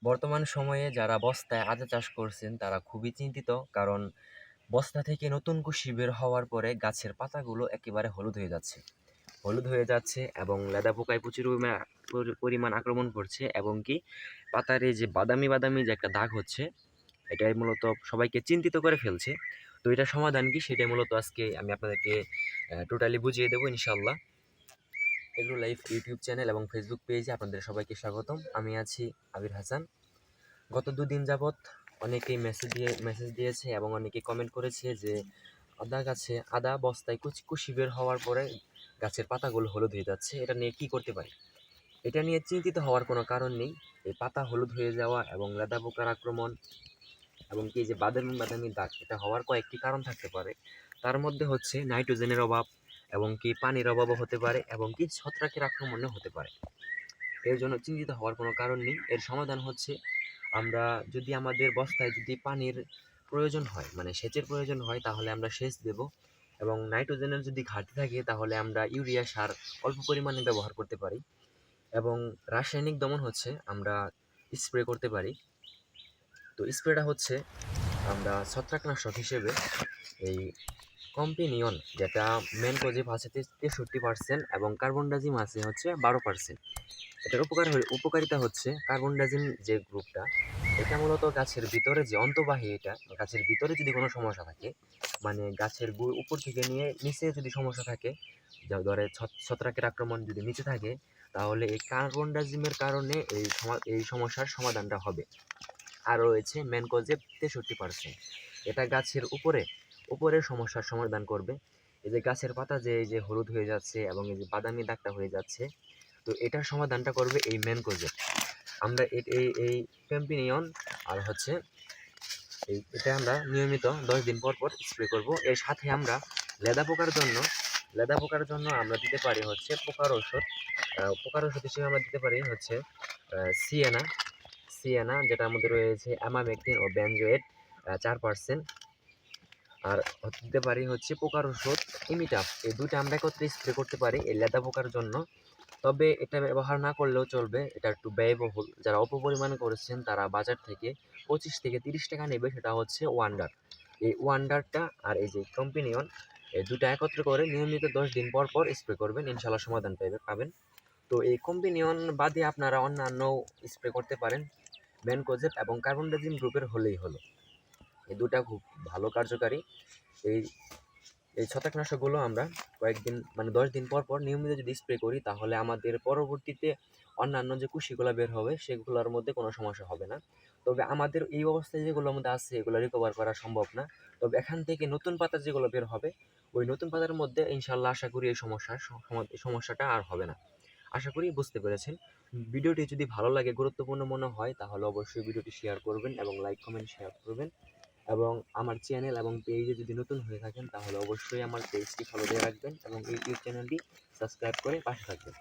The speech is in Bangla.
বর্তমান সময়ে যারা বস্তায় আদা চাষ করছেন তারা খুবই চিন্তিত, কারণ বস্তা থেকে নতুন কুশি বের হওয়ার পরে গাছের পাতাগুলো একেবারে হলুদ হয়ে যাচ্ছে এবং লেদা পোকায় প্রচুর পরিমাণ আক্রমণ করছে, এবং কি পাতার এই যে বাদামি বাদামি যে একটা দাগ হচ্ছে, এটাই মূলত সবাইকে চিন্তিত করে ফেলছে। তো এটা সমাধান কি, সেটাই মূলত আজকে আমি আপনাদেরকে টোটালি বুঝিয়ে দেবো ইনশাল্লাহ। এগ্রো লাইফ ইউটিউব চ্যানেল এবং ফেসবুক পেজে আপনাদের সবাইকে স্বাগতম। আমি আছি আবির হাসান। গত দুদিন যাবৎ অনেকেই মেসেজ দিয়েছে এবং অনেকেই কমেন্ট করেছে যে আদা বস্তায় কুশি বের হওয়ার পরে গাছের পাতাগুলো হলুদ হয়ে যাচ্ছে, এটা নিয়ে কি করতে পারি। এটা নিয়ে চিন্তিত হওয়ার কোনো কারণ নেই। এই পাতা হলুদ হয়ে যাওয়া এবং লেদা পোকার আক্রমণ এবং কি যে বাদামি বাদামি দাগ, এটা হওয়ার কয়েকটি কারণ থাকতে পারে। তার মধ্যে হচ্ছে নাইট্রোজেনের অভাব, এবং কি পানির অভাবও হতে পারে, এবং কি ছত্রাকের আক্রমণও হতে পারে। এর জন্য চিন্তিত হওয়ার কোনো কারণ নেই। এর সমাধান হচ্ছে, আমরা যদি আমাদের বস্তায় যদি পানির প্রয়োজন হয়, মানে সেচের প্রয়োজন হয়, তাহলে আমরা সেচ দেব। এবং নাইট্রোজেনের যদি ঘাটতি থাকে তাহলে আমরা ইউরিয়া সার অল্প পরিমাণে ব্যবহার করতে পারি। এবং রাসায়নিক দমন হচ্ছে আমরা স্প্রে করতে পারি। তো স্প্রেটা হচ্ছে আমরা ছত্রাকনাশক হিসেবে এই কম্পিনিয়ন, যেটা ম্যানকোজেব আছে 63% এবং কার্বনডাজিম আছে হচ্ছে 12%। এটার উপকারিতা হচ্ছে, কার্বনডাজিম যে গ্রুপটা, এটা মূলত গাছের ভিতরে যে অন্তর্বাহী, এটা গাছের ভিতরে যদি কোনো সমস্যা থাকে, মানে গাছের উপর থেকে নিয়ে নিচে যদি সমস্যা থাকে, যা ধরে ছত্রাকের আক্রমণ যদি নিচে থাকে, তাহলে এই কার্বনডাজিমের কারণে এই সমস্যার সমাধানটা হবে। আর রয়েছে ম্যানকোজেব 63%, এটা গাছের উপরের সমস্যার সমাধান করবে। এই যে গাছের পাতা যে এই যে হলুদ হয়ে যাচ্ছে এবং এই যে বাদামি দাগটা হয়ে যাচ্ছে, তো এটার সমাধানটা করবে এই ম্যানকোজেব। আমরা এই ক্যাম্পিনিয়ন আর হচ্ছে এটা আমরা নিয়মিত 10 দিন পর পর স্প্রে করব। এর সাথে আমরা লেদা পোকার জন্য আমরা দিতে পারি হচ্ছে পোকার ওষুধ হিসেবে আমরা দিতে পারি হচ্ছে সিয়ানা, যেটার মধ্যে রয়েছে অ্যামামেকটিন ও বেনজোয়েট 4%। আর দিতে পারি হচ্ছে পোকার ওষুধ ইমিটাফ। এই দুটো আমরা একত্রে স্প্রে করতে পারি এই লেদা পোকার জন্য। তবে এটা ব্যবহার না করলেও চলবে, এটা একটু ব্যয়বহুল। যারা অল্প পরিমাণে করেছেন তারা বাজার থেকে 25 থেকে 30 টাকা নেবে, সেটা হচ্ছে ওয়ান্ডার। এই ওয়ান্ডারটা আর এই যে কম্পিনিয়ন, এই দুটো একত্রে করে নিয়মিত 10 দিন পর পর স্প্রে করবেন, ইনশাল্লাহ সমাধান পাবেন। তো এই কম্পিনিয়ন বাদে আপনারা অন্যান্য স্প্রে করতে পারেন, ম্যানকোজেব এবং কার্বনডাজিম গ্রুপের হলেই হলো। এই দুটা খুব ভালো কার্যকারী। এই এই ছত্রাকনাশকগুলো আমরা কয়েকদিন, মানে 10 দিন পর পর নিয়মিত যদি স্প্রে করি, তাহলে আমাদের পরবর্তীতে অন্যান্য যে কুশিগুলো বের হবে সেগুলোর মধ্যে কোনো সমস্যা হবে না। তবে আমাদের এই অবস্থায় যেগুলোর মধ্যে আছে এগুলো রিকভার করা সম্ভব না। তবে এখান থেকে নতুন পাতা যেগুলো বের হবে, ওই নতুন পাতার মধ্যে ইনশাল্লাহ আশা করি এই সমস্যাটা আর হবে না। আশা করি বুঝতে পেরেছেন। ভিডিওটি যদি ভালো লাগে, গুরুত্বপূর্ণ মনে হয়, তাহলে অবশ্যই ভিডিওটি শেয়ার করবেন এবং লাইক কমেন্ট শেয়ার করবেন। এবং আমার চ্যানেল এবং পেজে যদি নতুন হয়ে থাকেন তাহলে অবশ্যই আমার পেজটি ফলো দিয়ে রাখবেন এবং ইউটিউব চ্যানেলটি সাবস্ক্রাইব করে পাশে থাকবেন।